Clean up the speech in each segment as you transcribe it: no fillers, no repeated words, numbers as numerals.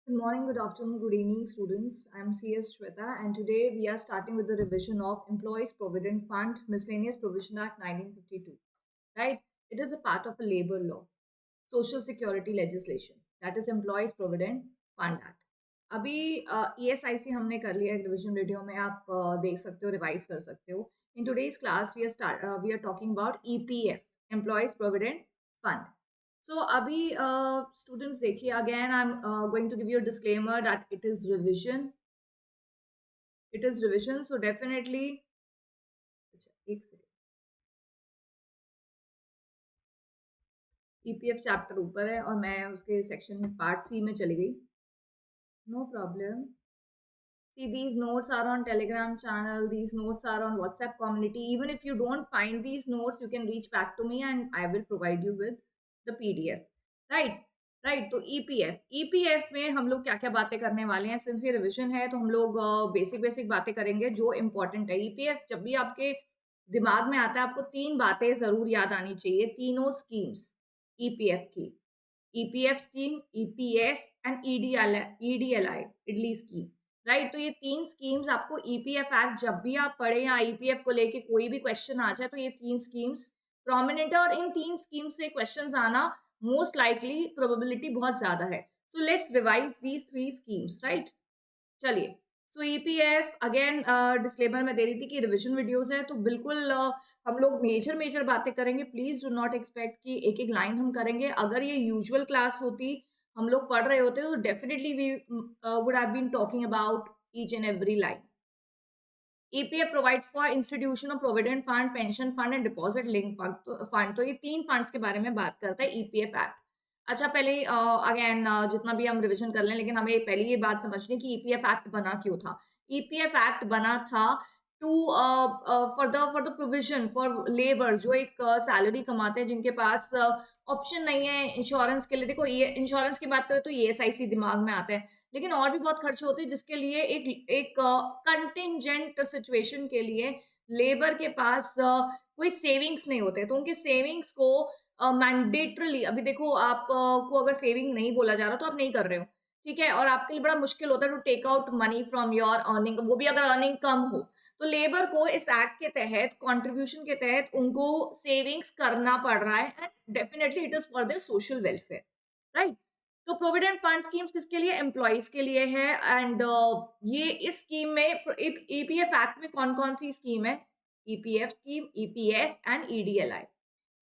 Good morning, good afternoon, good evening, students. I'm CS Shweta, and today we are starting with the revision of Employees Provident Fund Miscellaneous Provision Act 1952. Right? It is a part of a labor law, social security legislation, that is Employees Provident Fund Act. अभी ESIC हमने कर लिया है revision video में आप देख सकते हो रिवाइज कर सकते हो in today's class we are talking about EPF employees provident fund so अभी स्टूडेंट्स देखिए again I am going to give you a disclaimer that it is revision so definitely अच्छा एक सेकेंड EPF चैप्टर ऊपर है और मैं उसके section में पार्ट सी में चली गई no problem See, these notes are on Telegram channel. These notes are on WhatsApp community. Even if you don't find these notes, you can reach back to me and I will provide you with the PDF. Right? Right तो EPF में हम लोग क्या क्या बातें करने वाले हैं सिंस ये रिविजन है तो हम लोग बेसिक बेसिक बातें करेंगे जो इम्पोर्टेंट है ईपीएफ जब भी आपके दिमाग में आता है आपको तीन बातें जरूर याद आनी चाहिए तीनों स्कीम्स ईपीएफ की EPF scheme EPS and EDLI idli scheme right तो ये तीन स्कीम्स आपको ईपीएफ एक्ट जब भी आप पढ़े या ईपीएफ को लेके कोई भी क्वेश्चन आ जाए तो ये तीन स्कीम्स प्रोमिनेंट है और इन तीन स्कीम्स से क्वेश्चंस आना मोस्ट लाइकली प्रोबेबिलिटी बहुत ज्यादा है so let's revise these three schemes right चलिए सो ईपीएफ अगेन डिस्क्लेमर में दे रही थी कि रिविजन वीडियोस है तो बिल्कुल हम लोग मेजर मेजर बातें करेंगे प्लीज डू नॉट एक्सपेक्ट कि एक एक लाइन हम करेंगे अगर ये यूजुअल क्लास होती हम लोग पढ़ रहे होते तो definitely we would have been talking about each and every line EPF provides for institution of provident fund pension fund and deposit link fund तो ये तीन फंड्स के बारे में बात करता है ईपीएफ एक्ट अच्छा पहले अगेन जितना भी हम रिवीजन कर लें लेकिन हमें पहले ये बात समझनी कि ईपीएफ एक्ट बना क्यों था ईपीएफ एक्ट बना था to for the provision for labour जो एक सैलरी कमाते हैं जिनके पास ऑप्शन नहीं है इंश्योरेंस के लिए देखो ये इंश्योरेंस की बात करें तो ईएसआईसी दिमाग में आता है लेकिन और भी बहुत खर्च होते हैं जिसके लिए एक कंटिजेंट सिचुएशन के लिए लेबर के पास कोई सेविंग्स नहीं होते तो उनके सेविंग्स को मैंडेटरली अभी देखो आप को अगर सेविंग नहीं बोला जा रहा तो आप नहीं कर रहे हो ठीक है और आपके लिए बड़ा मुश्किल होता है to take out money from your earning वो भी अगर अर्निंग कम हो तो लेबर को इस एक्ट के तहत कंट्रीब्यूशन के तहत उनको सेविंग्स करना पड़ रहा है and definitely it is for their social welfare right तो प्रोविडेंट फंड स्कीम्स किसके लिए एम्प्लॉयज के लिए है एंड ये इस स्कीम में ईपीएफ एक्ट में कौन कौन सी स्कीम है EPF scheme EPS and EDLI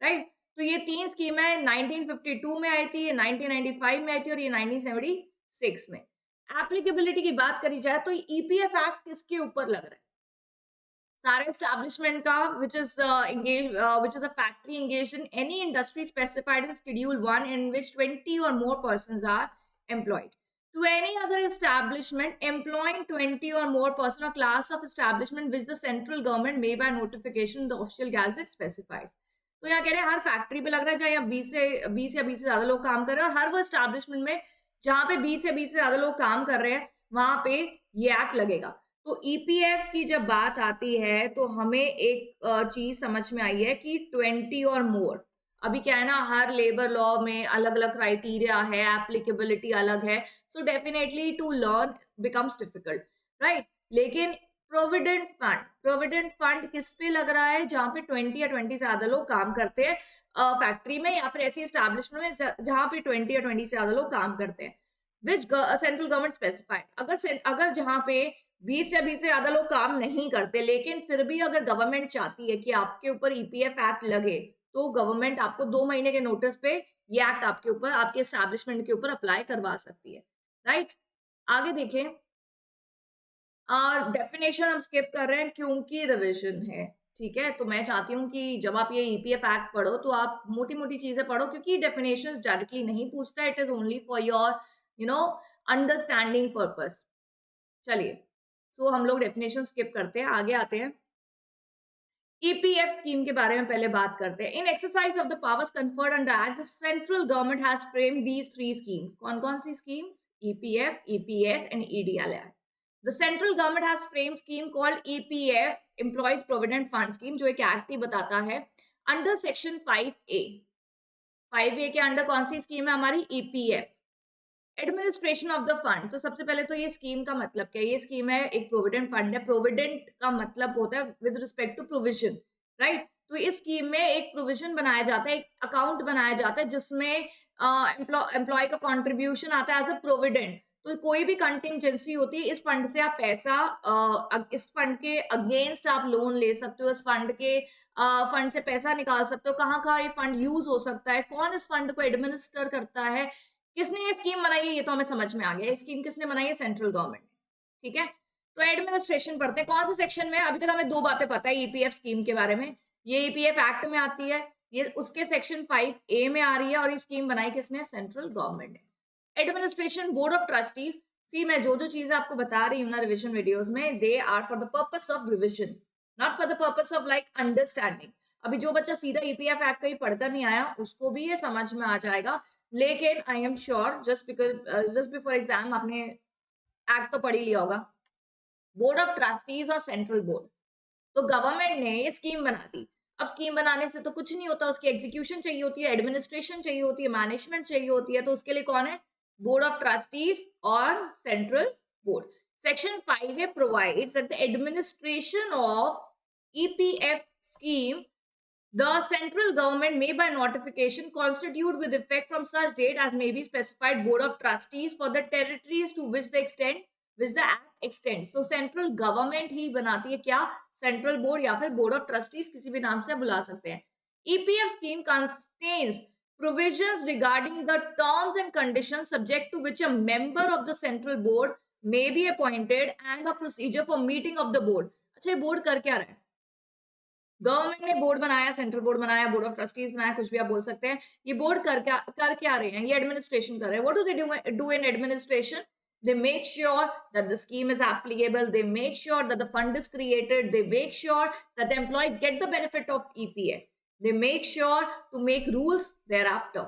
right तो ये तीन स्कीम है 1952 में आई थी ये 1995 में आई थी और ये 1976 में एप्लीकेबिलिटी की बात करी जाए तो ईपीएफ एक्ट किसके ऊपर लग रहा है सारे एस्टैब्लिशमेंट का which is a factory engaged in any industry specified in schedule 1 in which 20 or more persons are employed to any other establishment employing 20 or more person or class of establishment which the central government may by notification the official gazette specifies तो यहाँ कह रहे हैं हर factory पे लग रहा है चाहे यहाँ 20 या 20 से ज्यादा लोग काम कर रहे हैं और हर वो एस्टैब्लिशमेंट में जहाँ पे 20 या 20 से ज्यादा लोग काम कर रहे हैं वहां पे ये एक्ट लगेगा तो ईपीएफ की जब बात आती है तो हमें एक चीज समझ में आई है कि 20 और मोर अभी क्या है ना हर लेबर लॉ में अलग अलग क्राइटेरिया है एप्लीकेबिलिटी अलग है so definitely to learn becomes difficult right लेकिन प्रोविडेंट फंड किस पे लग रहा है जहाँ पे 20 या 20 से ज्यादा लोग काम करते हैं फैक्ट्री में या फिर ऐसी एस्टैब्लिशमेंट में जहाँ पे 20 या 20 से ज्यादा लोग काम करते हैं विच सेंट्रल गवर्नमेंट स्पेसिफाइड अगर जहाँ पे 20 या 20 से ज्यादा लोग काम नहीं करते लेकिन फिर भी अगर गवर्नमेंट चाहती है कि आपके ऊपर ईपीएफ एक्ट लगे तो गवर्नमेंट आपको 2 महीने के नोटिस पे ये एक्ट आपके ऊपर आपके एस्टैब्लिशमेंट के ऊपर अप्लाई करवा सकती है राइट आगे देखें और डेफिनेशन हम स्किप कर रहे हैं क्योंकि रिविजन है ठीक है तो मैं चाहती हूँ कि जब आप ये ईपीएफ एक्ट पढ़ो तो आप मोटी मोटी चीजें पढ़ो क्योंकि डेफिनेशंस डायरेक्टली नहीं पूछता it is only for your you know understanding purpose चलिए सो हम लोग डेफिनेशन स्किप करते हैं आगे आते हैं ईपीएफ स्कीम के बारे में पहले बात करते हैं in exercise of the powers conferred under act the central government has framed these three scheme कौन कौन सी schemes EPF EPS and EDLI the central government has framed scheme called EPF employees provident fund scheme जो एक act ही बताता है under section 5A 5A के under कौन सी स्कीम है हमारी EPF administration of the fund, तो सबसे पहले तो ये स्कीम का मतलब क्या है? ये स्कीम है, एक प्रोविडेंट फंड है। प्रोविडेंट का मतलब होता है with respect to provision, right? तो इस स्कीम में एक प्रोविजन बनाया जाता है, एक अकाउंट बनाया जाता है जिसमें एम्प्लॉय का कंट्रीब्यूशन आता है एज अ प्रोविडेंट। तो कोई भी कंटिंजेंसी होती है, इस फंड से आप पैसा इस फंड के अगेंस्ट आप लोन ले सकते हो, इस फंड के फंड से पैसा निकाल सकते हो। कहाँ-कहाँ ये फंड यूज हो सकता है, कौन इस फंड को एडमिनिस्टर करता है, किसने ये स्कीम बनाई है, ये तो हमें समझ में आ गया। ये स्कीम किसने बनाई है? सेंट्रल गवर्नमेंट ने, ठीक है? तो एडमिनिस्ट्रेशन पढ़ते हैं, कौन से सेक्शन में? अभी तक हमें 2 बातें पता है ईपीएफ स्कीम के बारे में। ये ईपीएफ एक्ट में आती है, ये उसके सेक्शन 5 ए में आ रही है, और ये स्कीम बनाई किसने? सेंट्रल गवर्नमेंट ने। एडमिनिस्ट्रेशन बोर्ड ऑफ ट्रस्टीज, सी मैं जो चीजें आपको बता रही हूँ ना रिविजन वीडियोस में, they are for the purpose of revision, not for the purpose of like understanding. अभी जो बच्चा सीधा ईपीएफ एक्ट कहीं पढ़कर नहीं आया, उसको भी ये समझ में आ जाएगा, लेकिन I am sure just before exam आपने एक्ट तो पढ़ ही लिया होगा। बोर्ड ऑफ ट्रस्टीज और सेंट्रल बोर्ड, तो गवर्नमेंट ने ये स्कीम बना दी। अब स्कीम बनाने से तो कुछ नहीं होता, उसकी एग्जीक्यूशन चाहिए होती है, एडमिनिस्ट्रेशन चाहिए होती है, मैनेजमेंट चाहिए होती है। तो उसके लिए कौन है? बोर्ड ऑफ ट्रस्टीज और central board. Section 5 provides that the administration of EPF scheme, the central government may by notification constitute with effect from such date as may be specified board of trustees for the territories to which the act extends। तो central government ही बनाती है क्या? Central board या फिर board of trustees, किसी भी नाम से बुला सकते हैं। EPF scheme contains provisions regarding the terms and conditions subject to which a member of the central board may be appointed and a procedure for meeting of the board। अच्छा, ये board कर क्या रहा है? गवर्नमेंट ने board बनाया, central board बनाया, board of trustees बनाया, कुछ भी आप बोल सकते हैं। ये बोर्ड कर क्या रहे हैं? ये एडमिनिस्ट्रेशन कर रहे हैं। What do they do in administration? They make sure that the scheme is applicable, they make sure that the fund is created, they make sure that the employees get the benefit of EPF, they make sure to make rules thereafter,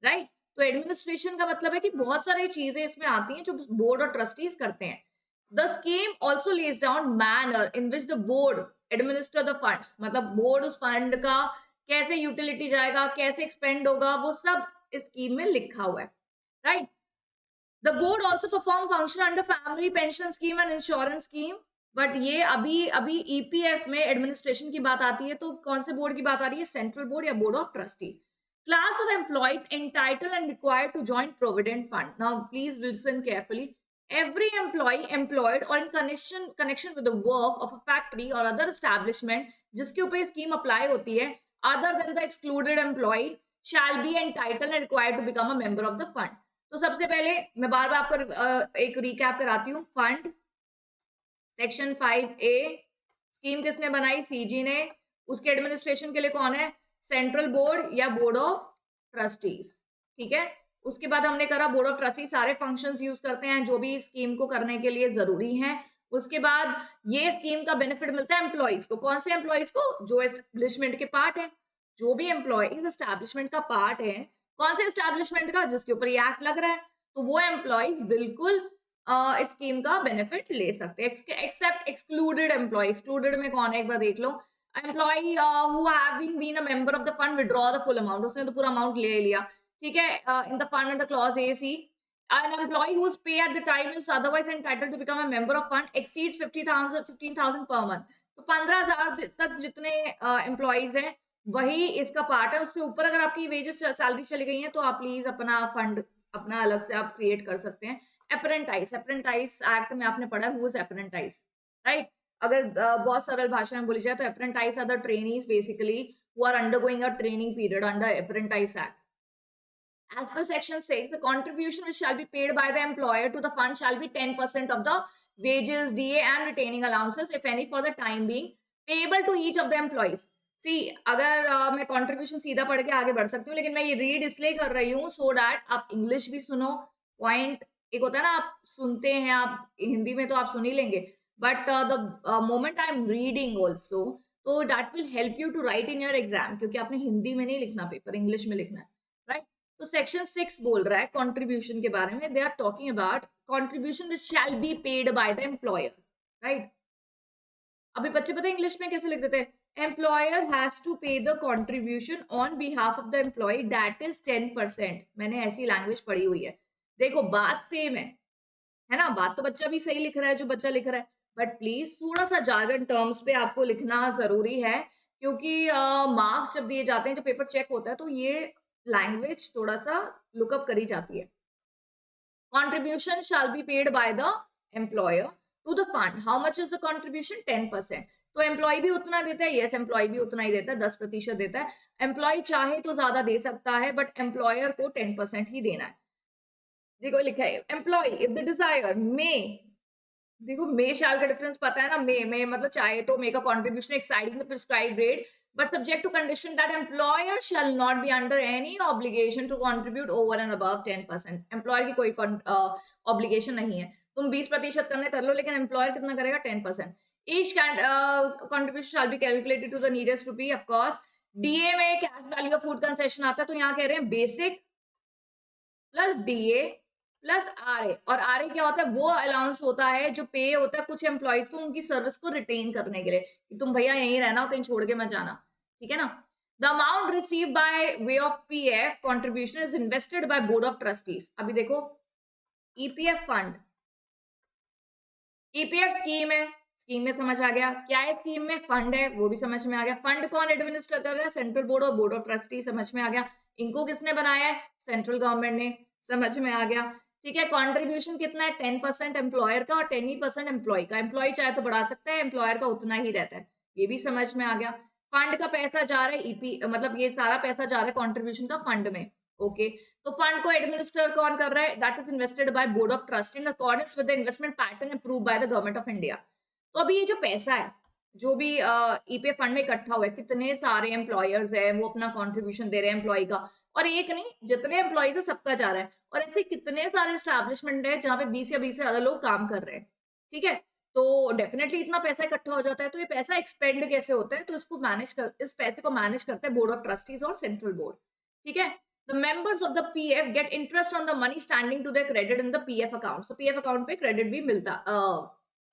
right? तो administration का मतलब है कि बहुत सारी चीजें इसमें आती हैं जो बोर्ड और ट्रस्टीज करते हैं। The scheme also lays down manner in which the board administer the funds, मतलब बोर्ड उस फंड का कैसे यूटिलिटी जाएगा, कैसे एक्सपेंड होगा, वो सब इस स्कीम में लिखा हुआ है, right? The board also perform function under family pension scheme and insurance scheme, but ये अभी ईपीएफ में एडमिनिस्ट्रेशन की बात आती है, तो कौन से बोर्ड की बात आ रही है? सेंट्रल बोर्ड या board of trustee. Class of employees entitled and required to join provident fund. Now please listen carefully. Every employee employed or in connection with the work of a factory or other establishment जिसके ऊपर scheme apply होती है, other than the excluded employee shall be entitled and required to become a member of the fund। तो सबसे पहले मैं बार बार आपको एक रिकैप कराती हूँ। फंड सेक्शन 5A, स्कीम किसने बनाई? सीजी ने। उसके एडमिनिस्ट्रेशन के लिए कौन है? सेंट्रल बोर्ड या बोर्ड ऑफ ट्रस्टीज, ठीक है? उसके बाद हमने करा बोर्ड ऑफ ट्रस्टी सारे फंक्शंस यूज करते हैं जो भी स्कीम को करने के लिए जरूरी हैं। उसके बाद ये स्कीम का बेनिफिट मिलता है एम्प्लॉइज को। कौन से एम्प्लॉइज को? जो एस्टेब्लिशमेंट के पार्ट है। जो भी एम्प्लॉइज एस्टेब्लिशमेंट का पार्ट है, कौन से एस्टेब्लिशमेंट का? जिसके ऊपर ये एक्ट लग रहा है, तो वो एम्प्लॉइज बिल्कुल इस स्कीम का बेनिफिट ले सकते हैं, एक्सेप्ट एक्सक्लूडेड एम्प्लॉय। एक्सक्लूडेड में कौन है? एक बार देख लो। Employee who having been a member of the fund withdraw the full amount, उसने तो पूरा अमाउंट ले लिया, ठीक है? In the fund under clause A C, an employee whose pay at the time is otherwise entitled to become a member of fund exceeds 15,000 per month। तो 15,000 तक जितने एम्प्लॉइज हैं वही इसका पार्ट है। उससे ऊपर अगर आपकी वेजेस सैलरी चली गई है तो आप प्लीज अपना फंड अपना अलग से आप क्रिएट कर सकते हैं। अप्रेंटाइज एक्ट में आपने पढ़ा हु इज अप्रेंटाइज, राइट? अगर बहुत सरल भाषा में बोली जाए तो apprentice are the trainees basically who are undergoing a training period under apprentice act. As per section 6, the contribution which shall be paid by the employer to the fund shall be 10% of the wages, DA and retaining allowances, if any, for the time being, payable to each of the employees। सी अगर मैं contribution सीधा पढ़ के आगे बढ़ सकती हूँ, लेकिन मैं ये रीड इसलिए कर रही हूँ सो दैट आप इंग्लिश भी सुनो। पॉइंट एक होता है ना, आप सुनते हैं, आप हिंदी में तो आप सुन ही लेंगे, but the moment I am reading also, तो that will help you to write in your exam, क्योंकि आपने हिंदी में नहीं लिखना पेपर, इंग्लिश में लिखना है, राइट? तो सेक्शन 6 बोल रहा है कंट्रीब्यूशन के बारे में। They are talking about contribution which shall be paid by the employer, right? अभी बच्चे पता है इंग्लिश में कैसे लिख देते हैं? Employer has to pay the contribution on behalf of the employee that is 10%। मैंने ऐसी लैंग्वेज पढ़ी हुई है। देखो बात सेम है ना? बात तो बच्चा भी सही लिख रहा है जो बच्चा लिख रहा है, बट प्लीज थोड़ा सा जार्गन टर्म्स पे आपको लिखना जरूरी है, क्योंकि मार्क्स जब दिए जाते हैं, जब पेपर चेक होता है, तो ये लैंग्वेज थोड़ा सा लुकअप करी जाती है। Contribution shall be paid by the employer to the fund. How much is the contribution? 10%. तो एम्प्लॉय भी उतना देता है, यस एम्प्लॉय भी उतना ही देता है, 10% देता है। एम्प्लॉय चाहे तो ज्यादा दे सकता है, बट एम्प्लॉयर को 10% ही देना है। देखो लिखा है एम्प्लॉय इफ द डिजायर मे, देखो मे शाल का डिफरेंस पता है ना, मे मतलब चाहे तो मे का contribution exceeding the prescribed rate but subject to condition that employer shall not be under any obligation to contribute over and above 10%। Employer की कोई ऑब्लिगेशन नहीं है, तुम 20% करने कर लो, लेकिन एम्प्लॉयर कितना करेगा? 10%। Each contribution shall be calculated to the nearest rupee. Of course DA में cash value of food concession आता है, तो यहाँ कह रहे हैं basic plus DA plus RA. और आरए क्या होता है? वो अलाउंस होता है जो पे होता है कुछ एम्प्लॉयज को उनकी सर्विस को रिटेन करने के लिए, कि तुम भैया यहीं रहना, कहीं छोड़ के मत जाना, ठीक है ना? The amount receive by way of PF contribution is invested by board of trustees. अभी देखो ईपीएफ फंड, ईपीएफ स्कीम है, स्कीम में समझ आ गया। क्या है स्कीम में? फंड है, वो भी समझ में आ गया। फंड कौन एडमिनिस्टर कर रहा है? सेंट्रल बोर्ड और बोर्ड ऑफ ट्रस्टी, समझ में आ गया। इनको किसने बनाया है? सेंट्रल गवर्नमेंट ने, समझ में आ गया। ठीक है, कॉन्ट्रीब्यूशन कितना है? 10% एम्प्लॉयर का और 10% एम्प्लॉय का। एम्प्लॉय चाहे तो बढ़ा सकता है, एम्प्लॉयर का उतना ही रहता है, ये भी समझ में आ गया। फंड का पैसा जा रहा है ईपी, मतलब ये सारा पैसा जा रहा है कॉन्ट्रीब्यूशन का फंड में। ओके, तो फंड को एडमिनिस्टर कौन कर रहा है? That is invested by board of trust in accordance with the investment pattern approved by the government of India. तो अभी ये जो पैसा है, जो भी ईपीएफ फंड में इकट्ठा हुआ है, कितने सारे एम्प्लॉयर्स है वो अपना कंट्रीब्यूशन दे रहे हैं एम्प्लॉय का, और एक नहीं, जितने एम्प्लॉयज है सबका जा रहा है। और ऐसे कितने सारे एस्टैब्लिशमेंट है जहाँ पे 20 या 20 से ज्यादा लोग काम कर रहे हैं, ठीक है? तो डेफिनेटली इतना पैसा इकट्ठा हो जाता है। तो ये पैसा एक्सपेंड कैसे होता है? तो इसको मैनेज कर, इस पैसे को मैनेज करते हैं बोर्ड ऑफ ट्रस्टीज और सेंट्रल बोर्ड, ठीक है? The members of the PF get interest on the money standing to their credit in the PF account. So PF account पे क्रेडिट भी मिलता,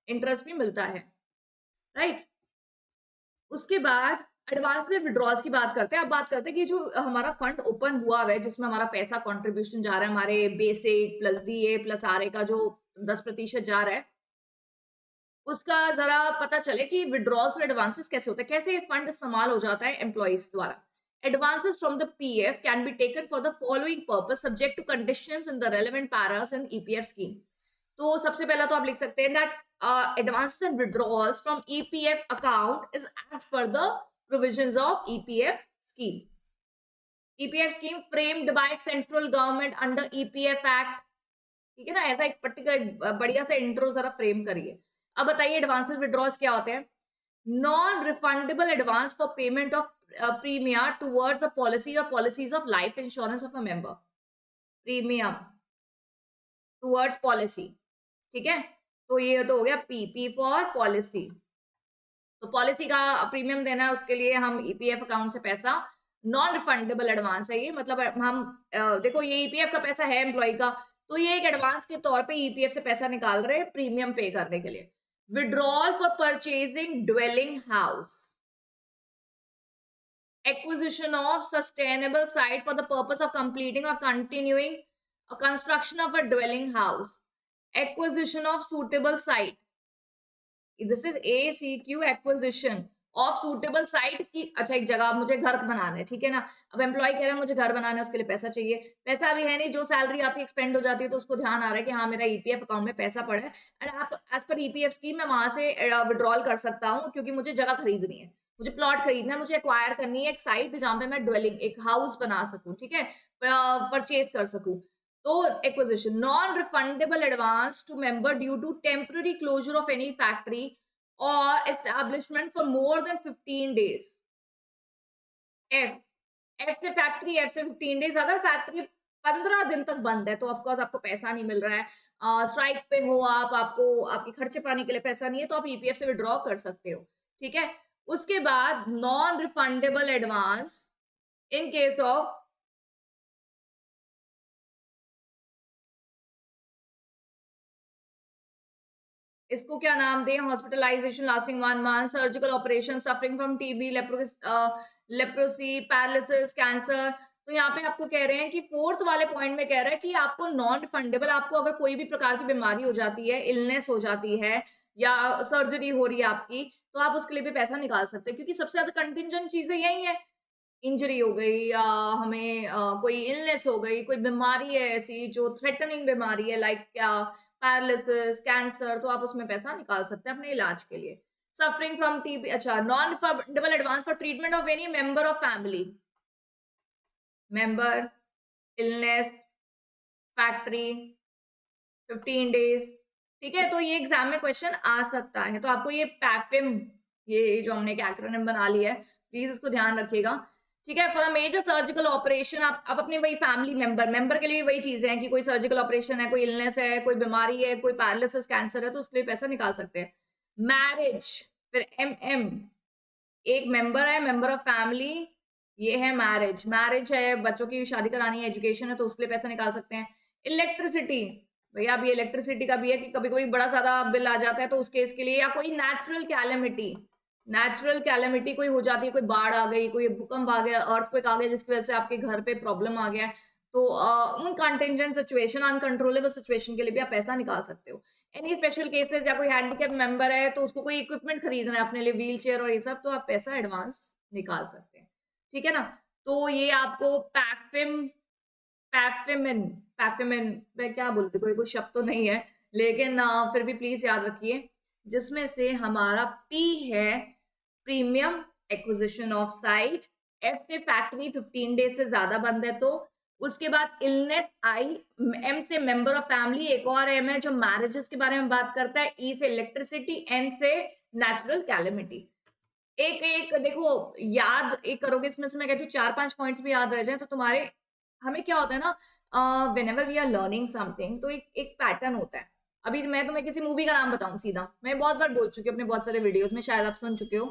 इंटरेस्ट भी मिलता है, राइट? उसके बाद एडवांस से विड्रॉल्स की बात करते हैं। अब बात करते हैं कि जो हमारा फंड ओपन हुआ है जिसमें हमारा पैसा कंट्रीब्यूशन जा रहा है, हमारे basic plus DA plus RA का जो 10% जा रहा है, उसका जरा पता चले कि विड्रॉल्स और एडवांसेस कैसे होते हैं, कैसे फंड इस्तेमाल हो जाता है एम्प्लॉइज द्वारा। Advances from the PF can be taken for the following purpose subject to conditions in the relevant Paris in EPF scheme. तो सबसे पहला तो आप लिख सकते हैं that advances and withdrawals from EPF account is as per the provisions of EPF scheme. EPF scheme framed by central government under EPF Act, ठीक है ना? ऐसा एक पर्टिकुलर बढ़िया सा इंट्रो जरा फ्रेम करिए। अब बताइए एडवांसेस विड्रॉल्स क्या होते हैं? Non refundable advance for payment of premium towards a policy और policies of life insurance of a member. Premium towards policy, ठीक है? तो ये तो हो गया पी फॉर पॉलिसी। तो पॉलिसी का प्रीमियम देना है, उसके लिए हम ईपीएफ अकाउंट से पैसा, नॉन रिफंडेबल एडवांस है ये, मतलब हम देखो ये ईपीएफ का पैसा है एम्प्लॉय का, तो ये एक एडवांस के तौर पे ईपीएफ से पैसा निकाल रहे हैं प्रीमियम पे करने के लिए। Withdrawal for purchasing dwelling house, acquisition of sustainable site for the purpose of completing or continuing a construction of a dwelling house, acquisition of suitable site, this is ACQ acquisition of suitable site की। अच्छा एक जगह मुझे घर बनाना है, ठीक है ना? अब एम्प्लॉय कह रहा है मुझे घर बनाना है, उसके लिए पैसा चाहिए, पैसा अभी है नहीं, जो सैलरी आती है एक्सपेंड हो जाती है, तो उसको ध्यान आ रहा है कि हाँ मेरा ईपीएफ अकाउंट में पैसा पड़ा है एंड आप एज पर ईपीएफ स्कीम मैं वहां से विड्रॉल कर सकता हूँ, क्योंकि मुझे जगह खरीदनी है, मुझे प्लॉट खरीदना है, मुझे एक्वायर करनी है एक साइट जहाँ पे मैं ड्वेलिंग एक हाउस बना सकूँ, ठीक है, परचेज कर सकूँ। तो acquisition non refundable advance to member due to temporary closure of any factory और establishment for more than 15 days. F से फैक्ट्री, एफ से 15 डेज। अगर फैक्ट्री 15 दिन तक बंद है तो ऑफकोर्स आपको पैसा नहीं मिल रहा है, स्ट्राइक पे हो आप, आपको आपके खर्चे पाने के लिए पैसा नहीं है, तो आप ईपीएफ से विड्रॉ कर सकते हो, ठीक है? उसके बाद non refundable advance in case of इसको क्या नाम दें, hospitalization lasting 1 month, surgical operation, suffering from TB, leprosy, paralysis, cancer. तो यहाँ पे आपको कह रहे हैं कि फोर्थ वाले पॉइंट में कह रहा है कि आपको नॉन फंडेबल, आपको अगर कोई भी प्रकार की बीमारी हो जाती है, इलनेस हो जाती है या सर्जरी हो रही है आपकी, तो आप उसके लिए भी पैसा निकाल सकते हैं, क्योंकि सबसे ज्यादा कंटिंजेंट चीजें यही है। इंजरी हो गई या हमें कोई इलनेस हो गई, कोई बीमारी है ऐसी जो थ्रेटनिंग बीमारी है, लाइक क्या पैरालिसिस, कैंसर, तो आप उसमें पैसा निकाल सकते हैं अपने इलाज के लिए। सफरिंग फ्रॉम टीबी, अच्छा, non fundable advance for treatment of any member of family, member, illness, factory, 15 days, ठीक है। तो ये एग्जाम में क्वेश्चन आ सकता है, तो आपको ये पैफिम, ये जो हमने एक एक्रोनिम बना लिया है, प्लीज इसको ध्यान रखिएगा, ठीक है। For a major surgical operation, आप अपने वही फैमिली मेंबर के लिए वही चीजें हैं कि कोई सर्जिकल ऑपरेशन है, कोई इलनेस है, कोई बीमारी है, कोई पैरालिसिस, कैंसर है, तो उसके लिए पैसा निकाल सकते हैं। मैरिज, फिर एम, एक मेंबर है, मेंबर ऑफ फैमिली, ये है मैरिज, मैरिज है, बच्चों की शादी करानी है, एजुकेशन है, तो उसके लिए पैसा निकाल सकते हैं। इलेक्ट्रिसिटी, भैया अभी इलेक्ट्रिसिटी का भी है कि कभी कोई बड़ा ज्यादा बिल आ जाता है, तो उस केस के लिए, या कोई नेचुरल कैलेमिटी कोई हो जाती है, कोई बाढ़ आ गई, कोई भूकंप आ गया, अर्थक्वेक आ गया, जिसकी वजह से आपके घर पे प्रॉब्लम आ गया है, तो उन कंटेंजेंट सिचुएशन, अनकंट्रोलेबल सिचुएशन के लिए भी आप पैसा निकाल सकते हो। एनी स्पेशल केसेस, या कोई हैंडीकैप मेंबर है तो उसको कोई इक्विपमेंट खरीदना है अपने लिए, व्हील चेयर और ये सब, तो आप पैसा एडवांस निकाल सकते हैं, ठीक है ना। तो ये आपको पैफिमिन पैफिमिन मैं क्या बोलती, कोई शब्द तो नहीं है, लेकिन फिर भी प्लीज याद रखिए, जिसमें से हमारा पी है premium acquisition of site, F से फैक्ट्री 15 डेज से ज्यादा बंद है तो, उसके बाद इलनेस आई, एम से मेंबर ऑफ फैमिली, एक और एम है जो मैरिजेस के बारे में बात करता है, ई से इलेक्ट्रिसिटी, एन से नेचुरल कैलेमिटी। एक एक देखो, याद एक करोगे इसमें से, मैं कहती हूँ 4-5 पॉइंट्स भी याद रह जाए तो तुम्हारे, हमें क्या होता है ना, whenever we are learning something, तो एक पैटर्न होता है। अभी मैं तुम्हें किसी मूवी का नाम बताऊं सीधा, मैं बहुत बार बोल चुकी हूँ अपने बहुत सारे वीडियोस में, शायद आप सुन चुके हो,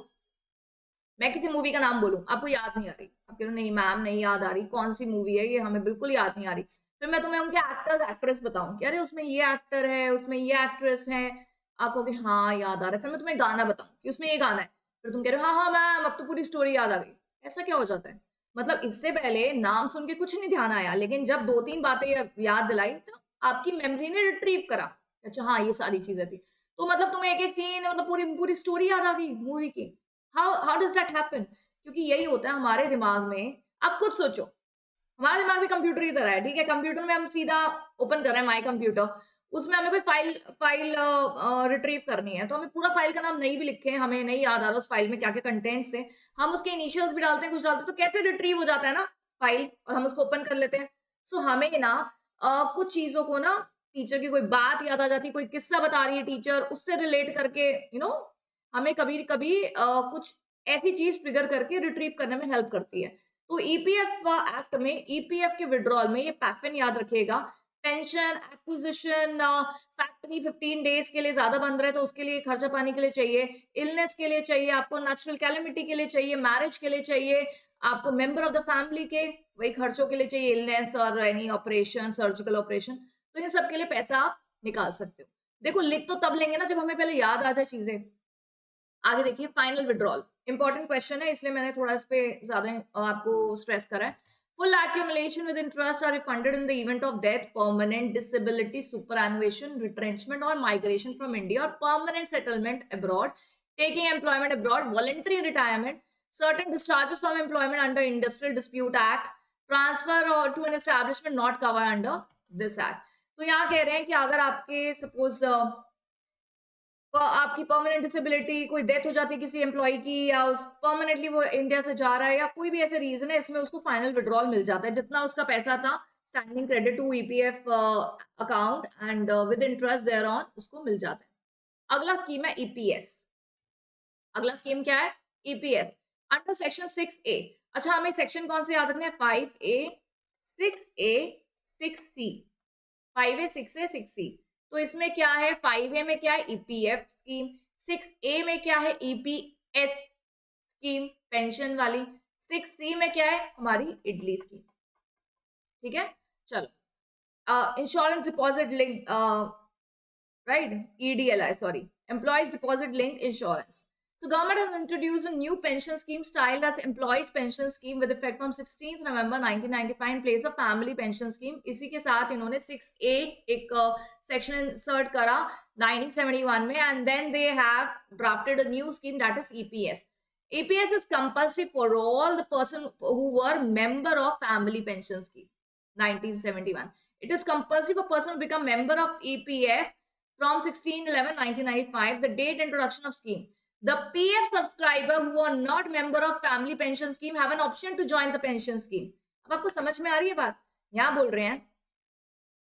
मैं किसी मूवी का नाम बोलूं, आपको याद नहीं आ रही, आप कह रहे हो नहीं मैम नहीं याद आ रही, कौन सी मूवी है ये, हमें बिल्कुल याद नहीं आ रही, फिर मैं तुम्हें उनके एक्टर्स एक्ट्रेस बताऊं कि अरे उसमें ये एक्टर है, उसमें ये एक्ट्रेस है, आप कहोगे हाँ याद आ रहा है, फिर मैं तुम्हें गाना बताऊं कि उसमें ये गाना है, फिर तुम कह रहे हो हाँ हाँ मैम अब तो पूरी स्टोरी याद आ गई। ऐसा क्या हो जाता है, मतलब इससे पहले नाम सुन के कुछ नहीं ध्यान आया, लेकिन जब 2-3 बातें याद दिलाई तो आपकी मेमोरी ने रिट्रीव करा, अच्छा हाँ ये सारी चीजें थी, तो मतलब तुम्हें एक एक सीन, मतलब पूरी पूरी स्टोरी याद आ गई मूवी की। हाउ डज दैट हैपन, क्योंकि यही होता है हमारे दिमाग में। आप खुद सोचो, हमारा दिमाग भी कंप्यूटर की तरह है, ठीक है, कंप्यूटर में हम सीधा ओपन कर रहे हैं माई कंप्यूटर, उसमें हमें कोई फाइल फाइल रिट्रीव करनी है, तो हमें पूरा फाइल का नाम नहीं भी लिखे, हमें नहीं याद आ रहा उस फाइल में क्या क्या कंटेंट्स थे, हम उसके इनिशियल्स भी डालते हैं, कुछ डालते हैं, तो कैसे रिट्रीव हो जाता है ना फाइल, और हम उसको ओपन कर लेते हैं। सो हमें ना कुछ चीजों को ना, टीचर की कोई बात याद आ जाती है, कोई किस्सा बता रही है टीचर, उससे रिलेट करके हमें कभी कभी कुछ ऐसी चीज ट्रिगर करके रिट्रीव करने में हेल्प करती है। तो ईपीएफ एक्ट में, ईपीएफ के विड्रॉल में ये पैफिन याद रखिएगा, पेंशन, एक्विजिशन, फैक्ट्री 15 डेज के लिए ज्यादा बंद रहे तो उसके लिए खर्चा पानी के लिए चाहिए, इलनेस के लिए चाहिए, आपको नेचुरल कैलेमिटी के लिए चाहिए, मैरिज के लिए चाहिए, आपको मेंबर ऑफ द फैमिली के वही खर्चों के लिए चाहिए, इलनेस और एनी ऑपरेशन, सर्जिकल ऑपरेशन, तो इन सब के लिए पैसा आप निकाल सकते हो। देखो लिख तो तब लेंगे ना जब हमें पहले याद आ जाए चीजें। आगे देखिए, फाइनल विड्रॉल इंपॉर्टेंट क्वेश्चन है, इसलिए मैंने थोड़ा इस पे ज्यादा आपको स्ट्रेस करा है। Full accumulation with interest are refunded in the event of death, permanent disability, superannuation, retrenchment or migration from India, or permanent settlement abroad, taking employment abroad, voluntary retirement, certain discharges from employment under Industrial Dispute Act, transfer or to an establishment not covered under this act। तो यहाँ कह रहे हैं कि अगर आपके suppose आपकी permanent disability, कोई डेथ हो जाती है किसी एम्प्लॉय की, या उस परमानेंटली वो इंडिया से जा रहा है, या कोई भी ऐसे रीजन है, इसमें उसको फाइनल विड्रॉल मिल जाता है, जितना उसका पैसा था standing credit to EPF account and with interest thereon, उसको मिल जाता है। अगला स्कीम है ईपीएस। अगला स्कीम क्या है? EPS under section 6A। अच्छा, हमें सेक्शन कौन से याद रखने हैं? 5A, 6A, 6C, 5A, 6A, 6C। तो इसमें क्या है? 5A में क्या है? EPF scheme. 6A में क्या है? ईपीएस स्कीम, पेंशन वाली। 6C में क्या है? हमारी इडली स्कीम। ठीक है, चलो। Insurance deposit link, right, EDLI, sorry, employees deposit link insurance. So government has introduced a new pension scheme styled as employees pension scheme with effect from 16th November 1995 in place of family pension scheme. इसी के साथ इन्होंने 6A एक section insert करा 1971 में, and then they have drafted a new scheme that is EPS. EPS is compulsory for all the person who were member of family pension scheme. 1971. It is compulsory for person to become member of EPF from 16/11/1995, the date introduction of scheme. The PF subscriber who are not member of family pension scheme have an option to join the pension scheme. अब आपको समझ में आ रही है बात? यहाँ बोल रहे हैं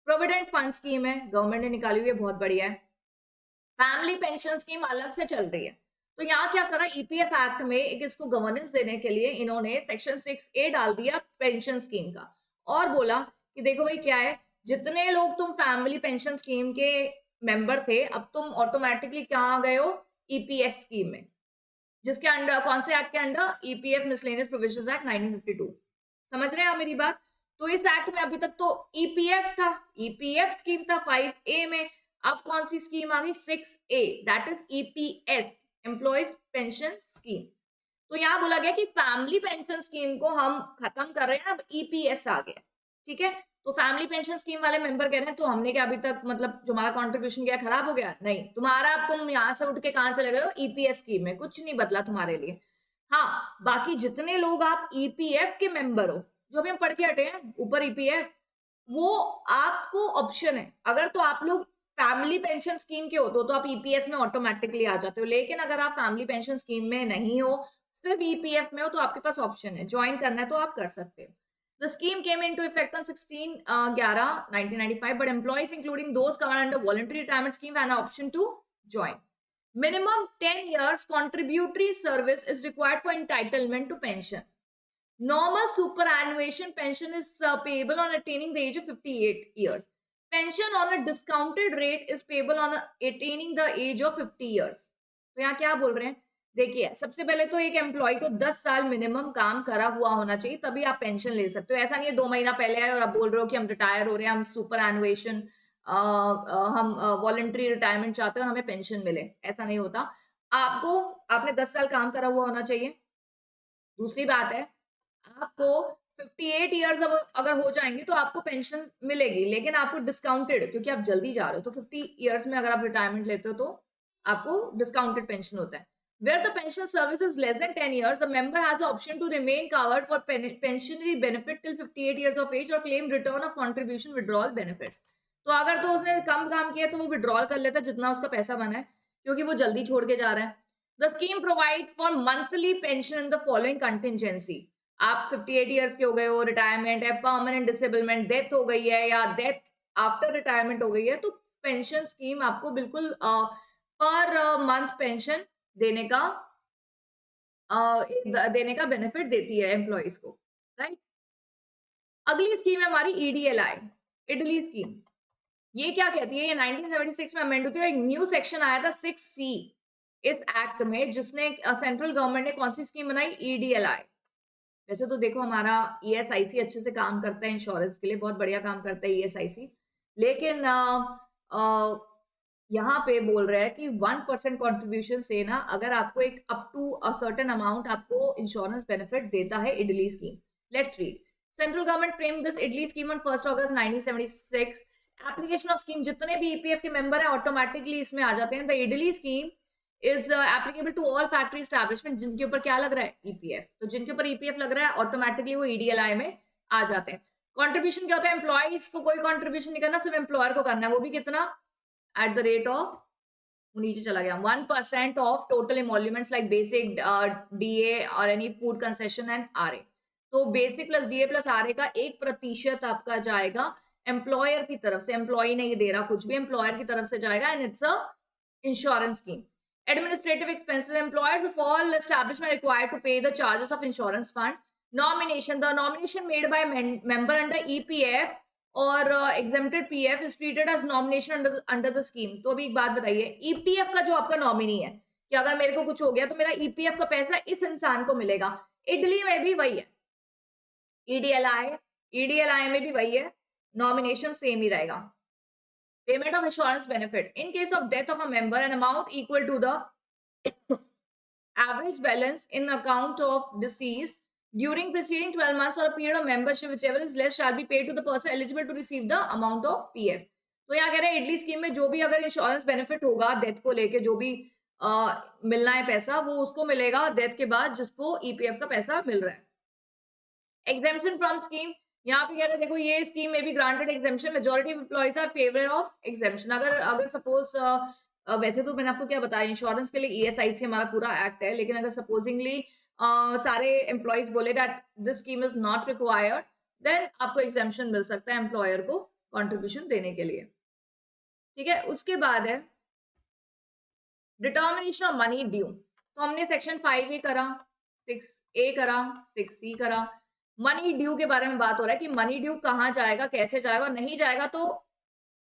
प्रोविडेंट फंड स्कीम है, गवर्नमेंट ने निकाली हुई है, बहुत बढ़िया है. फैमिली पेंशन स्कीम अलग से चल रही है. तो यहाँ क्या करा, ईपीएफ एक्ट में एक इसको गवर्नेंस देने के लिए इन्होंने सेक्शन 6A डाल दिया पेंशन स्कीम का, और बोला कि देखो भाई क्या है, जितने लोग तुम फैमिली पेंशन स्कीम के मेंबर थे, अब तुम ऑटोमेटिकली कहाँ गए हो, ईपीएस स्कीम में, जिसके अंडर, कौन से एक्ट के under, EPF miscellaneous provisions act 1952. समझ रहे हैं आप मेरी बात? तो इस एक्ट में अभी तक तो ईपीएफ था, ईपीएफ स्कीम था 5A में, अब कौन सी स्कीम आ गई, 6A, that is EPS, employees pension scheme. तो यहाँ बोला गया कि फैमिली पेंशन स्कीम को हम खत्म कर रहे हैं, अब ईपीएस आ गया. ठीक है, तो फैमिली पेंशन स्कीम वाले मेंबर कह रहे हैं तो हमने क्या अभी तक, मतलब जो हमारा कंट्रीब्यूशन गया खराब हो गया? नहीं, तुम्हारा, अब तुम यहाँ से उठ के कहां चले गए हो, ईपीएस स्कीम में, कुछ नहीं बदला तुम्हारे लिए. हाँ, बाकी जितने लोग आप ईपीएफ के मेंबर हो, जो अभी हम पढ़ के हटे हैं ऊपर ईपीएफ, वो आपको ऑप्शन है. अगर तो आप लोग फैमिली पेंशन स्कीम के हो तो आप ईपीएस में ऑटोमेटिकली आ जाते हो, लेकिन अगर आप फैमिली पेंशन स्कीम में नहीं हो, सिर्फ ईपीएफ में हो, तो आपके पास ऑप्शन है, ज्वाइन करना है तो आप कर सकते हो. The scheme came into effect on 16/11/1995, but employees, including those covered under voluntary retirement scheme, had an option to join. Minimum 10 years contributory service is required for entitlement to pension. Normal superannuation pension is payable on attaining the age of 58 years. Pension on a discounted rate is payable on attaining the age of 50 years. तो यहाँ क्या बोल रहे हैं, देखिए, सबसे पहले तो एक एम्प्लॉय को 10 साल मिनिमम काम करा हुआ होना चाहिए, तभी आप पेंशन ले सकते हो. ऐसा नहीं है 2 महीना पहले आए और आप बोल रहे हो कि हम रिटायर हो रहे हैं, हम सुपर एनुएशन, हम वॉलंटरी रिटायरमेंट चाहते हैं और हमें पेंशन मिले. ऐसा नहीं होता. आपको, आपने 10 साल काम करा हुआ होना चाहिए. दूसरी बात है, आपको 58 ईयर्स अगर हो जाएंगे तो आपको पेंशन मिलेगी, लेकिन आपको डिस्काउंटेड, क्योंकि आप जल्दी जा रहे हो, तो 50 ईयर्स में अगर आप रिटायरमेंट लेते हो तो आपको डिस्काउंटेड पेंशन होता है. Where the pension service is less than 10 years, the member has the option to remain covered for pensionary benefit till 58 years of age or claim return of contribution withdrawal benefits. तो अगर तो उसने कम काम किया तो वो विड्रॉल कर लेता है जितना उसका पैसा बना है, क्योंकि वो जल्दी छोड़ के जा रहा है. The scheme provides for monthly pension in the following contingency. आप 58 ईयर्स के हो गए हो, रिटायरमेंट है, परमानेंट डिसेबलमेंट, डेथ हो गई है या डेथ आफ्टर रिटायरमेंट हो गई है, तो पेंशन स्कीम आपको बिल्कुल पर मंथ पेंशन देने का बेनिफिट देती है एम्प्लॉइज को, राइट. अगली स्कीम है हमारी ईडीएलआई, इडली स्कीम. ये क्या कहती है, ये 1976 में अमेंड होती है. एक न्यू सेक्शन आया था 6C इस एक्ट में, जिसने सेंट्रल गवर्नमेंट ने कौन सी स्कीम बनाई, ईडीएलआई. वैसे तो देखो हमारा ईएसआईसी अच्छे से काम करता है इंश्योरेंस के लिए, बहुत बढ़िया काम करता है ईएसआईसी, लेकिन यहाँ पे बोल रहा है कि 1% कॉन्ट्रीब्यूशन से ना, अगर आपको एक up to a certain amount आपको इंश्योरेंस बेनिफिट देता है EDLI scheme. Let's read. Central government frame this EDLI scheme on 1 August 1976. Application of scheme, जितने भी ईपीएफ के मेंबर है ऑटोमेटिकली इसमें आ जाते हैं. The EDLI scheme is applicable to all factory establishment जिनके ऊपर क्या लग रहा है, ईपीएफ. तो जिनके ऊपर ईपीएफ लग रहा है ऑटोमेटिकली वो ईडीएलआई में आ जाते हैं. कॉन्ट्रीब्यूशन क्या होता है, एम्प्लॉइज को कोई कॉन्ट्रीब्यूशन नहीं करना, सिर्फ एम्प्लॉयर को करना है, वो भी कितना, at the rate of, नीचे चला गया, 1% of total emoluments like basic, DA or any food concession and RA. तो basic plus DA plus RA का 1% आपका जाएगा एम्प्लॉयर की तरफ से. एम्प्लॉय नहीं दे रहा कुछ भी, एम्प्लॉयर की तरफ से जाएगा, and it's a insurance scheme. Administrative expenses, employers of all establishment required to pay the charges of insurance fund. Nomination, the nomination made by member under EPF और exempted PF is treated as nomination under the scheme. तो अभी एक बात बताइए, EPF का जो आपका nominee है, कि अगर मेरे को कुछ हो गया तो मेरा EPF का पैसा इस इंसान को मिलेगा. इडली में भी वही है, EDLI में भी वही है, नॉमिनेशन सेम ही रहेगा. Payment of insurance benefit in case of death of a member, an amount equal to the average balance in account of deceased during preceding 12 months or a period of membership whichever is less shall be paid to the person eligible to receive the amount of PF. तो यहाँ कह रहे हैं idli scheme में जो भी अगर insurance benefit होगा डेथ को लेके जो भी मिलना है पैसा वो उसको मिलेगा डेथ के बाद जिसको ईपीएफ का पैसा मिल रहा है. एग्जेम्पशन फ्रॉम स्कीम, यहाँ पे कह रहे हैं देखो ये स्कीम में भी granted exemption majority of employees our favour of exemption. अगर सपोज वैसे तो मैंने आपको क्या बताया इंश्योरेंस के लिए ईएसआईसी हमारा पूरा एक्ट है, लेकिन अगर सपोजिंगली सारे एम्प्लॉइज बोले that this scheme is not required then आपको एग्जेम्पशन मिल सकता है एम्प्लॉयर को कंट्रीब्यूशन देने के लिए. ठीक है, उसके बाद है डिटर्मिनेशन ऑफ मनी ड्यू. तो हमने सेक्शन 5A करा, 6A करा, 6C करा. मनी ड्यू के बारे में बात हो रहा है कि मनी ड्यू कहाँ जाएगा, कैसे जाएगा, नहीं जाएगा तो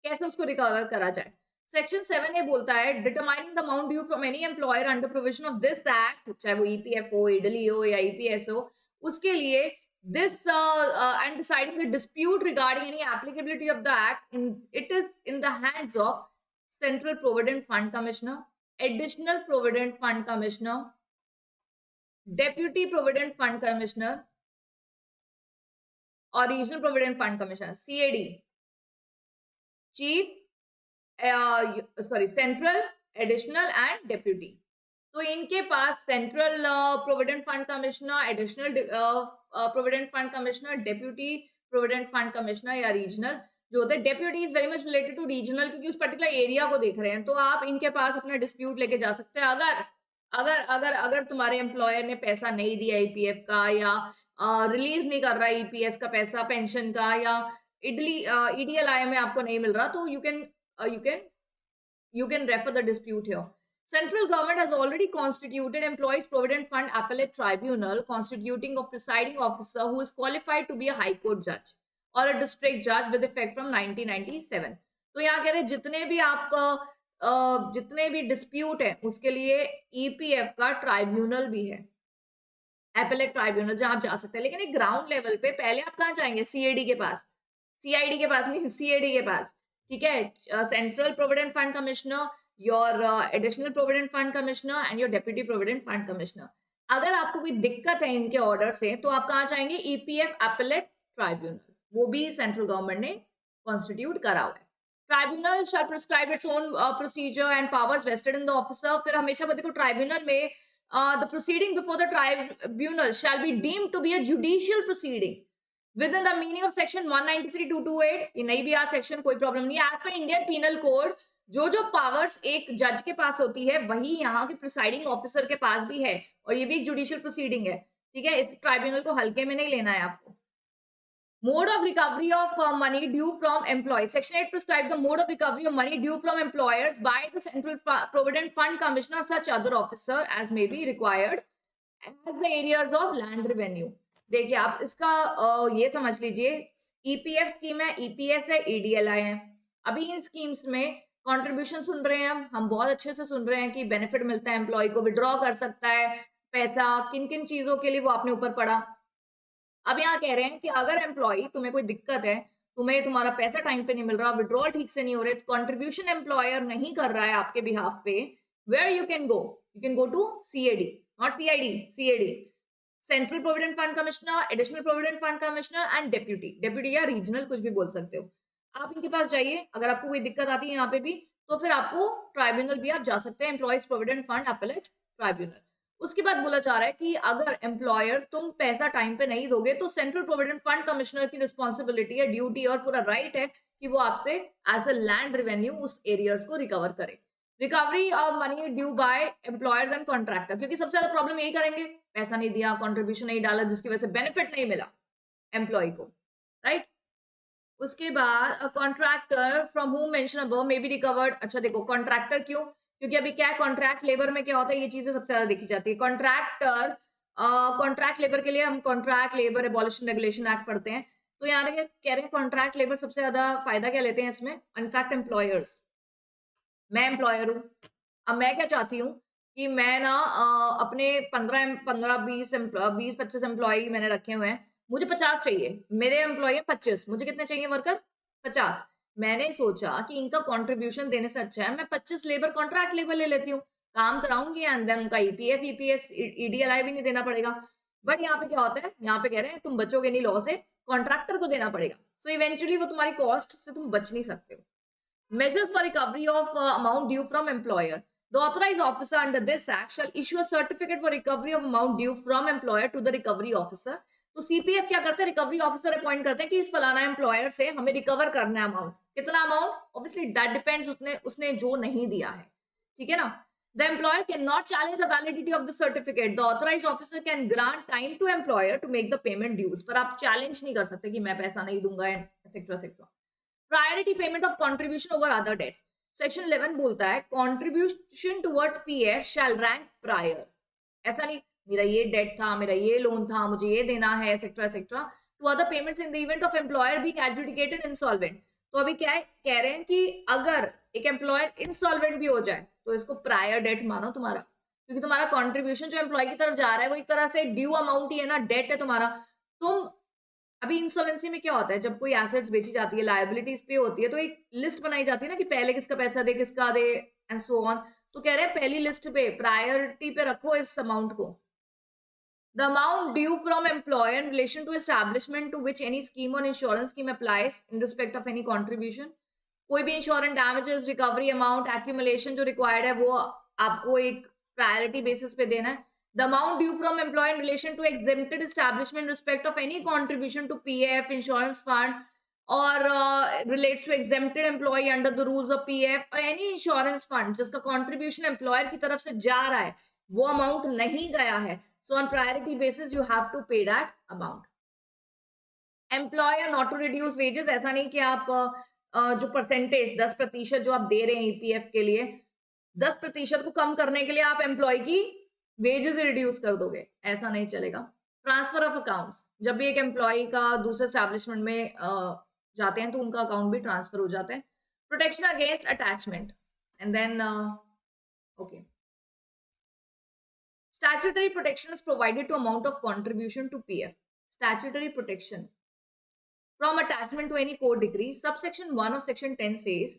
कैसे उसको रिकवर करा जाए. सेक्शन 7A बोलता है determining the amount due from any employer under provision of this act, चाहे वो ईपीएफ हो, इडली हो या ईपीएस हो, उसके लिए this and deciding the dispute regarding any applicability of the act it is in the hands of Central Provident Fund Commissioner, Additional Provident Fund Commissioner, Deputy Provident Fund Commissioner or Regional Provident Fund Commissioner, CAD, Chief Central, Additional and Deputy. तो इनके पास central provident fund commissioner, additional provident fund commissioner, deputy provident fund commissioner या regional जो होते हैं. Deputy is very much related to regional क्योंकि उस particular area को देख रहे हैं. तो आप इनके पास अपना डिस्प्यूट लेके जा सकते हैं अगर तुम्हारे एम्प्लॉयर ने पैसा नहीं दिया ईपीएफ का या रिलीज नहीं कर रहा ईपीएस का पैसा पेंशन का या ईडीएलआई में आपको नहीं मिल रहा तो you can refer the dispute here. Central government has already constituted Employees Provident Fund Appellate Tribunal consisting of presiding officer who is qualified to be a High Court judge or a district judge with effect from 1997. तो यहाँ कह रहे जितने भी dispute है उसके लिए EPF का ट्राइब्यूनल भी है, एपेलेट ट्राइब्यूनल, जहां आप जा सकते हैं. लेकिन एक ग्राउंड लेवल पे पहले आप कहाँ जाएंगे, सीआईडी के पास, सीआईडी के पास नहीं, सीआईडी के पास. ठीक है, central provident fund commissioner, your additional provident fund commissioner and your deputy provident fund commissioner. अगर आपको कोई दिक्कत है इनके ऑर्डर से तो आप कहाँ जाएंगे, ईपीएफ एपेलेट ट्राइब्यूनल, वो भी सेंट्रल गवर्नमेंट ने कॉन्स्टिट्यूट करा हुआ है. Tribunal shall prescribe its own procedure and powers vested in the officer. फिर हमेशा देखो ट्राइब्यूनल में the proceeding before the tribunal shall be deemed to be a judicial proceeding within the meaning of section 193(2)(8). ये नहीं भी आ section, कोई problem नहीं है. As per Indian penal code जो पावर्स एक जज के पास होती है वही यहाँ के प्रिसाइडिंग ऑफिसर के पास भी है और ये भी एक जुडिशियल प्रोसीडिंग है. ठीक है, इस ट्राइब्यूनल को हल्के में नहीं लेना है आपको. Mode of recovery of money due from employees. Section 8 prescribes the mode of recovery of money due from employers by the Central Provident Fund Commissioner or such other officer as may be required as the areas of land revenue. देखिए आप इसका ये समझ लीजिए, EPF scheme है, EPS है, ईडीएलआई है. अभी इन स्कीम्स में कंट्रीब्यूशन सुन रहे हैं हम बहुत अच्छे से सुन रहे हैं कि बेनिफिट मिलता है, एम्प्लॉय को विड्रॉ कर सकता है पैसा, किन किन चीजों के लिए वो आपने ऊपर पढ़ा. अब यहाँ कह रहे हैं कि अगर एम्प्लॉय तुम्हें कोई दिक्कत है, तुम्हें तुम्हारा पैसा टाइम पे नहीं मिल रहा, विड्रॉल ठीक से नहीं हो रहे, कंट्रीब्यूशन एम्प्लॉयर नहीं कर रहा है आपके बिहाफ पे, where you can go to CAD, not CID, CAD, central provident fund commissioner, additional provident fund commissioner and deputy या रीजनल, कुछ भी बोल सकते हो. आप इनके पास जाइए. अगर आपको कोई दिक्कत आती है यहाँ पे भी तो फिर आपको ट्राइब्यूनल भी आप जा सकते हैं, employees provident fund appellate tribunal. उसके बाद बोला जा रहा है कि अगर एम्प्लॉयर तुम पैसा टाइम पे नहीं दोगे तो सेंट्रल प्रोविडेंट फंड कमिश्नर की रिस्पॉन्सिबिलिटी है, ड्यूटी और पूरा राइट है कि वो आपसे एज अ लैंड रेवेन्यू उस एरियाज को रिकवर करे. Recovery of money due by employers and contractor, क्योंकि सबसे ज्यादा प्रॉब्लम यही करेंगे, पैसा नहीं दिया, कॉन्ट्रीब्यूशन नहीं डाला, जिसकी वजह से बेनिफिट नहीं मिला एम्प्लॉय को, राइट. उसके बाद कॉन्ट्रैक्टर फ्रॉम हुम mention above may be recovered. अच्छा देखो कॉन्ट्रैक्टर क्यों, क्योंकि अभी क्या है, कॉन्ट्रैक्ट लेबर में क्या होता है, ये चीजें सबसे ज्यादा देखी जाती है. कॉन्ट्रैक्ट लेबर के लिए हम contract labour abolition regulation act पढ़ते हैं. तो यहाँ कह रहे हैं कॉन्ट्रैक्ट लेबर सबसे ज्यादा फायदा क्या लेते हैं इसमें, इनफैक्ट एम्प्लॉयर्स. मैं एम्प्लॉयर हूँ, अब मैं क्या चाहती हूँ कि मैं ना अपने 20-25 एम्प्लॉय मैंने रखे हुए हैं, मुझे 50 चाहिए, मेरे एम्प्लॉय है 25, मुझे कितने चाहिए वर्कर, 50. मैंने सोचा कि इनका कंट्रीब्यूशन देने से अच्छा है मैं 25 लेबर कॉन्ट्रैक्ट लेबर ले लेती हूँ. काम कराऊंगी एंड देन उनका ईपीएफ, ईपीएस, ईडीएलआई भी नहीं देना पड़ेगा। बट यहाँ पे क्या होता है, यहाँ पे कह रहे हैं तुम बचोगे नहीं लॉ से, कॉन्ट्रैक्टर को देना पड़ेगा। सो इवेंचुअली वो तुम्हारी कॉस्ट से तुम बच नहीं सकते हो। Measures for recovery of amount due from employer. The authorized officer under this act shall issue a certificate for recovery of amount due from employer to the recovery officer. तो CPF क्या करते हैं, रिकवरी ऑफिसर अपॉइंट करते हैं कि इस फलाना employer से हमें रिकवर करना है अमाउंट। कितना अमाउंट, ऑब्वियसली दैट डिपेंड्स उसने जो नहीं दिया है, ठीक है ना। The employer cannot challenge the validity of the certificate. The authorized officer can grant time to employer to make the payment dues. पर आप चैलेंज नहीं कर सकते कि मैं पैसा नहीं दूंगा, etcetera etcetera. Priority payment of contribution over other debts. Section 11 बोलता है contribution towards PF shall rank prior. ऐसा नहीं मेरा ये डेट था, मेरा ये लोन था, मुझे ये देना है, etcetera etcetera, to other payments in the event of employer being adjudicated insolvent. तो अभी क्या है, कह रहे हैं कि अगर एक एम्प्लॉयर इंसॉल्वेंट भी हो जाए तो इसको प्रायर डेट मानो तुम्हारा, क्योंकि तुम्हारा कंट्रीब्यूशन जो एम्प्लॉय की तरफ जा रहा है वो एक तरह से ड्यू अमाउंट ही है ना, डेट है तुम्हारा। तुम अभी इंसॉल्वेंसी में क्या होता है, जब कोई एसेट्स बेची जाती है, लायबिलिटीज पे होती है, तो एक लिस्ट बनाई जाती है ना कि पहले किसका पैसा दे, किसका दे, एंड सो ऑन। तो कह रहे हैं पहली लिस्ट पे प्रायोरिटी पे रखो इस अमाउंट को। The amount due from employer in relation to establishment to which any scheme और insurance scheme applies in respect of any contribution. कोई भी insurance damages, recovery amount, accumulation जो रिक्वायर्ड है वो आपको एक प्रायोरिटी बेसिस पे देना है। The amount due from employer in relation to exempted establishment in respect of any contribution to PF, insurance fund, or relates to exempted employee under the rules of PF or any insurance fund जिसका contribution employer की तरफ से जा रहा है, वो amount नहीं गया है, so on priority basis you have to pay that amount. Employer not to reduce wages, ऐसा नहीं कि आप जो परसेंटेज 10% जो आप दे रहे हैं ईपीएफ के लिए, 10% को कम करने के लिए आप एम्प्लॉय की वेजेस रिड्यूस कर दोगे, ऐसा नहीं चलेगा। ट्रांसफर ऑफ अकाउंट्स, जब भी एक एम्प्लॉय का दूसरे एस्टैब्लिशमेंट में जाते हैं तो उनका अकाउंट भी ट्रांसफर हो जाता है। Protection against attachment and then okay, statutory protection is provided to amount of contribution to PF. Statutory protection from attachment to any court decree. Subsection 1 of section 10 says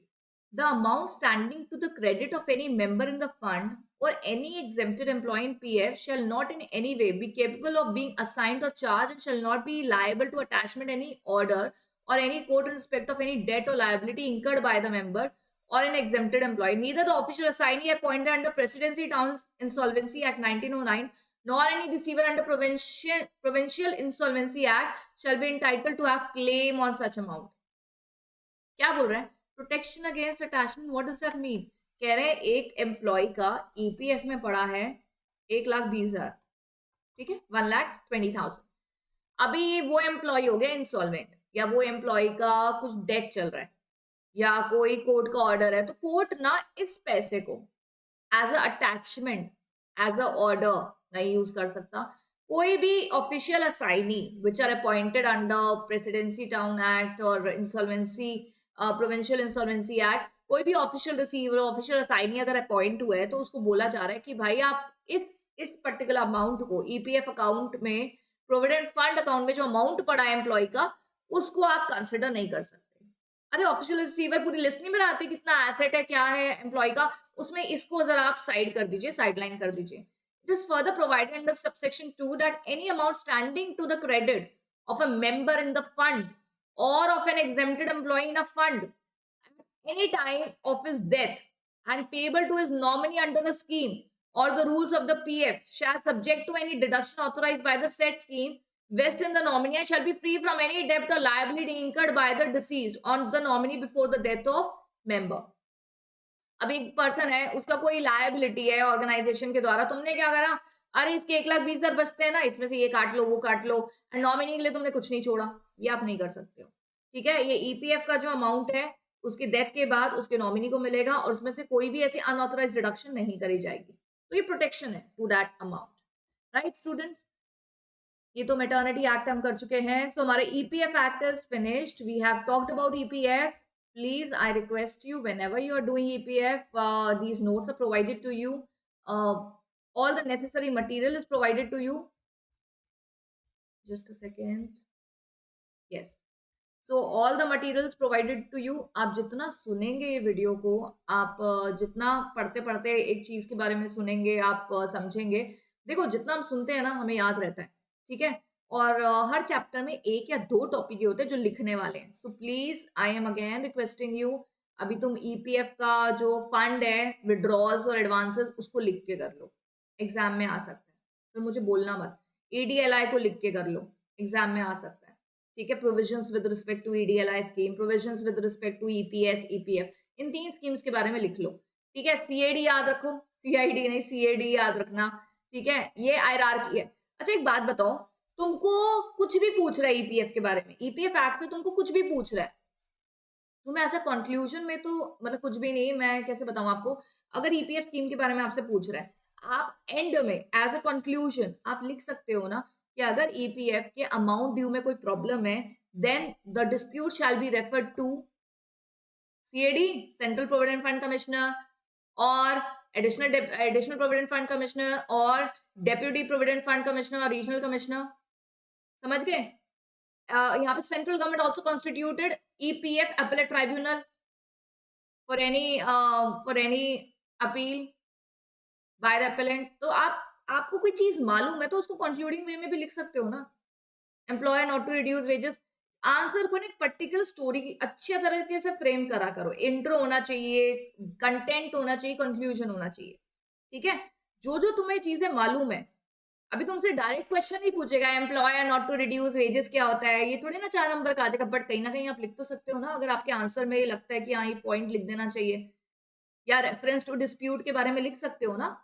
the amount standing to the credit of any member in the fund or any exempted employee in PF shall not in any way be capable of being assigned or charged and shall not be liable to attachment any order or any court in respect of any debt or liability incurred by the member or an exempted employee. Neither the official assignee appointed under Presidency Town's Insolvency Act 1909 nor any receiver under Provincial Insolvency Act shall be entitled to have claim on such amount. क्या बोल रहे हैं, protection against attachment, what does that mean. कह रहे हैं एक employ का EPF में पड़ा है 1,20,000, ठीक है, 1,20,000। अभी वो एम्प्लॉय हो गया इंसॉल्वेंट, या वो एम्प्लॉय का कुछ डेट चल रहा है, या कोई कोर्ट का ऑर्डर है, तो कोर्ट ना इस पैसे को as a attachment, as a order नहीं यूज कर सकता। कोई भी official assignee which are appointed under presidency town act और इंसॉल्वेंसी प्रोविंशियल इंसॉल्वेंसी एक्ट, कोई भी ऑफिशियल रिसीवर, ऑफिशियल असाइनी अगर अपॉइंट हुआ है तो उसको बोला जा रहा है कि भाई आप इस पर्टिकुलर अमाउंट को ईपीएफ अकाउंट में, प्रोविडेंट फंड अकाउंट में जो अमाउंट पड़ा है एम्प्लॉय का, उसको आप कंसिडर नहीं कर सकते। अरे ऑफिशियल रिसीवर पूरी लिस्ट नहीं बनाते कितना एसेट है, क्या है एम्प्लॉय का, उसमें इसको जरा आप साइड कर दीजिए, साइडलाइन कर दीजिए। It is further provided under subsection 2 that any amount standing to the credit of a member in the fund or of an exempted employee in a fund at any time of his death and payable to his nominee under the scheme or the rules of the PF shall, subject to any deduction authorized by the said scheme, vest in the nominee and shall be free from any debt or liability incurred by the deceased on the nominee before the death of member. अब एक person है, उसका कोई liability है organisation के द्वारा, तुमने क्या करा, अरे इसके 1,20,000 बचते हैं ना, इसमें से ये काट लो, वो काट लो, एंड नॉमिनी के लिए तुमने कुछ नहीं छोड़ा, ये आप नहीं कर सकते हो, ठीक है। ये ईपीएफ का जो अमाउंट है उसकी डेथ के बाद उसके नॉमिनी को मिलेगा और उसमें से कोई भी ऐसी अनऑथराइज्ड डिडक्शन नहीं करी जाएगी, तो ये प्रोटेक्शन है to that amount, right students. ये तो मैटरनिटी एक्ट हम कर चुके हैं, सो हमारे EPF act is finished, we have talked about EPF. Please, I request you, whenever you are doing EPF, these notes are provided to you. All the necessary material is provided to you. Just a second. Yes. So all the materials provided to you. आप जितना सुनेंगे ये video को, आप जितना पढ़ते पढ़ते एक चीज के बारे में सुनेंगे, आप समझेंगे। देखो, जितना हम सुनते हैं ना, हमें याद रहता है, ठीक है। और हर चैप्टर में एक या दो टॉपिक ही होते हैं जो लिखने वाले हैं। So please, I am again requesting you, अभी तुम ईपीएफ का जो फंड है, विड्रॉल्स और एडवांसेस, उसको लिख के कर लो, एग्जाम में आ सकता है। तो मुझे बोलना मत। ईडीएलआई को लिख के कर लो, एग्जाम में आ सकता है, ठीक है। Provisions with respect to EDLI scheme, provisions with respect to EPS, EPF, इन 3 स्कीम्स के बारे में लिख लो, ठीक है। सीएडी याद रखो, सीआईडी नहीं, सीएडी याद रखना, ठीक है। ये हायरार्की है। अच्छा, एक बात बताओ, तुमको कुछ भी पूछ रहा है ईपीएफ के बारे में, ईपीएफ एक्ट से तुमको कुछ भी पूछ रहा है, तुम्हें ऐसा कंक्लूजन में तो मतलब कुछ भी नहीं, मैं कैसे बताऊं आपको। अगर ईपीएफ स्कीम के बारे में आपसे पूछ रहा है, आप एंड में एज अ कंक्लूजन आप लिख सकते हो ना कि अगर ईपीएफ के अमाउंट ड्यू में कोई प्रॉब्लम है, then the dispute shall be referred to CAD, central provident fund commissioner, और एडिशनल प्रोविडेंट फंड कमिश्नर, और डेप्यूटी प्रोविडेंट फंड कमिश्नर और रीजनल कमिश्नर। समझ गए? यहाँ पे central government also constituted EPF appellate tribunal for any appeal by the appellant. तो आपको कोई चीज मालूम है तो उसको कंक्लूडिंग वे में भी लिख सकते हो ना। Employer not to reduce wages, answer को ना एक पर्टिकुलर स्टोरी की अच्छे तरीके से फ्रेम करा करो। इंट्रो होना चाहिए, कंटेंट होना चाहिए, कंक्लूजन होना चाहिए, ठीक है। जो जो तुम्हें चीजें मालूम है, अभी तुमसे डायरेक्ट क्वेश्चन नहीं पूछेगा employer not to reduce wages क्या होता है, ये थोड़ी ना 4 नंबर का आ जाएगा। बट कहीं ना कहीं आप लिख तो सकते हो ना, अगर आपके आंसर में ये लगता है कि हाँ, ये पॉइंट लिख देना चाहिए, या रेफरेंस टू डिस्प्यूट के बारे में लिख सकते हो ना।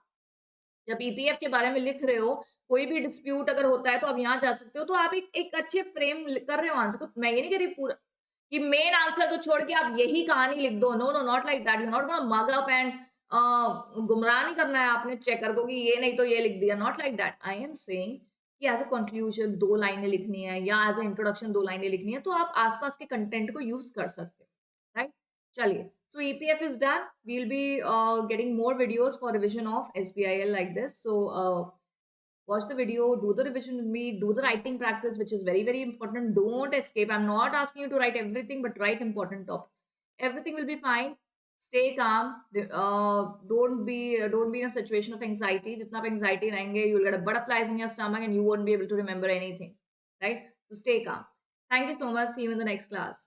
जब ईपीएफ के बारे में लिख रहे हो, कोई भी डिस्प्यूट अगर होता है तो आप यहाँ जा सकते हो। तो आप एक अच्छे फ्रेम कर रहे हो आंसर को। मैं ये नहीं कह रही पूरा कि मेन आंसर को छोड़ के आप यही कहानी लिख दो। No no, not like that. You not gonna mug up and गुमराह नहीं करना है आपने चेकर को कि ये नहीं तो ये लिख दिया। Not like that. I am saying कि एज अ कंक्लूजन 2 लाइनें लिखनी है, या एज अ इंट्रोडक्शन 2 लाइनें लिखनी है, तो आप आसपास के कंटेंट को यूज कर सकते हो, राइट। चलिए, so EPF is done. We'll be getting more videos for revision of SBIL like this. So watch the video, do the revision with me, do the writing practice, which is very, very important. Don't escape. I'm not asking you to write everything, but write important topics. Everything will be fine. Stay calm. Don't be in a situation of anxiety. Jitna आप anxiety रहेंगे, you'll get a butterflies in your stomach and you won't be able to remember anything. Right? So stay calm. Thank you so much. See you in the next class.